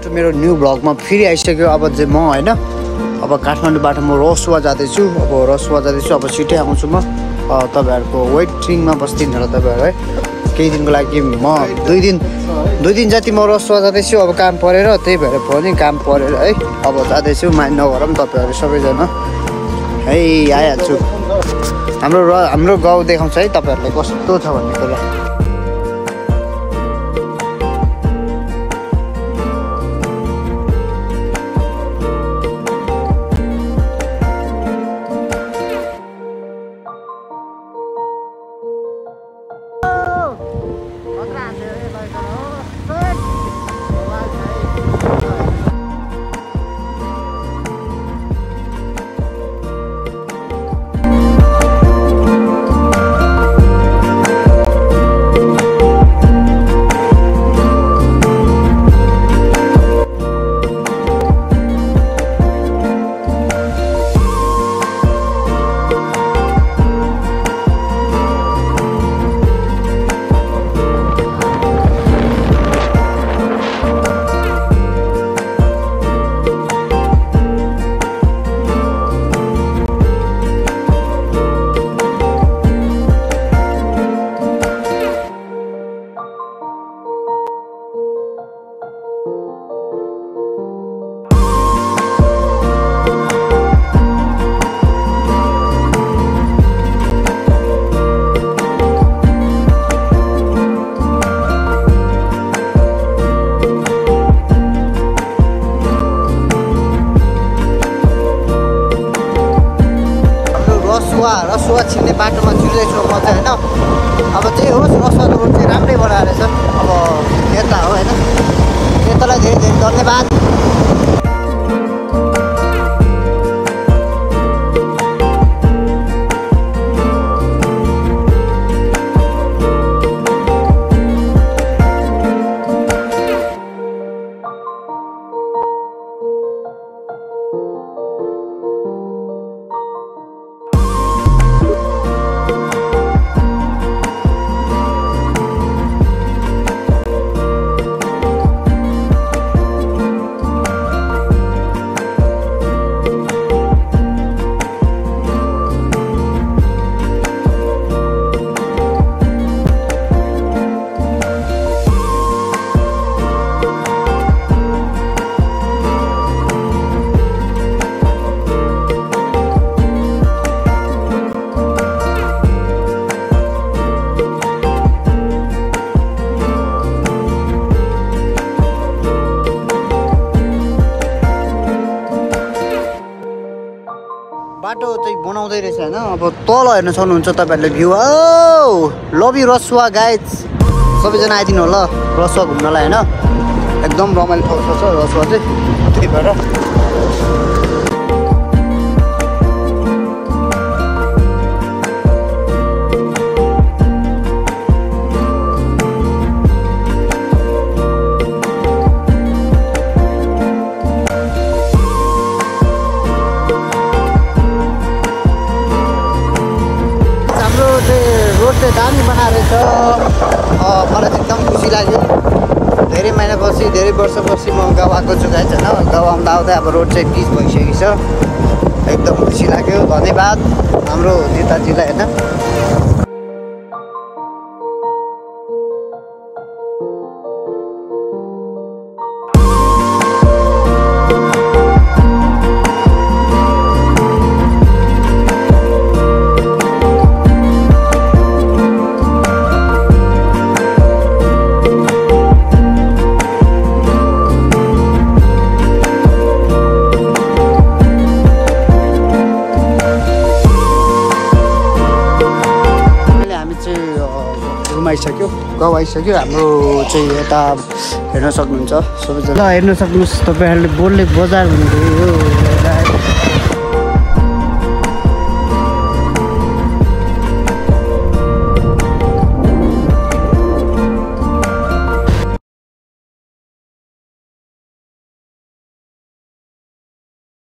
To मेरो new भ्लगमा फेरि आइसक्यो। अब चाहिँ म होइन अब काठमाडौँबाट म रसुवा जाँदैछु। अब छिटै आउँछु म। तपाईँहरूको वेटिङमा बस्दिनँ होला तपाईँहरू है। केही दिनको लागि म 2 दिन जति म रसुवा जाँदैछु। अब काम परेर त्यही भएर पनि काम परेर है अब जाँदैछु। माइन्ड नगरौँ तपाईँहरू सबैजना है। आइहाल्छु। हाम्रो गाउँ देखाउँछ है तपाईँहरूलाई कस्तो छ भन्ने कुरा। रसुवा छिर्ने बाटोमा छिर्दैछु म चाहिँ होइन। अब त्यही होस् रसुवा रोड चाहिँ राम्रै बनाएर छ। अब नेता हो होइन, नेतालाई धेरै धेरै धन्यवाद। बाटो चाहिँ बनाउँदै रहेछ होइन। अब तल हेर्न सक्नुहुन्छ तपाईँहरूले view. Love you Rasuwa guys, सबैजना आइदिनु होला रसुवा घुम्नलाई होइन। एकदम रमाइलो ठाउँ छ रसुवा चाहिँ, त्यही भएर दामी बनाएर छ। मलाई चाहिँ एकदम खुसी लाग्यो। धेरै महिना पछि धेरै वर्ष पछि म गाउँ आएको छु गाइज होइन। गाउँ आउँदा आउँदै अब रोड चाहिँ पिच भइसकेको छ। एकदम खुसी लाग्यो। धन्यवाद हाम्रो नेताजीलाई होइन। आइसक्यो, गाउँ आइसक्यो। हाम्रो चाहिँ यता हेर्न सक्नुहुन्छ सबैजना। हेर्न सक्नुहोस् तपाईँहरूले बोल्ने बजार भनेको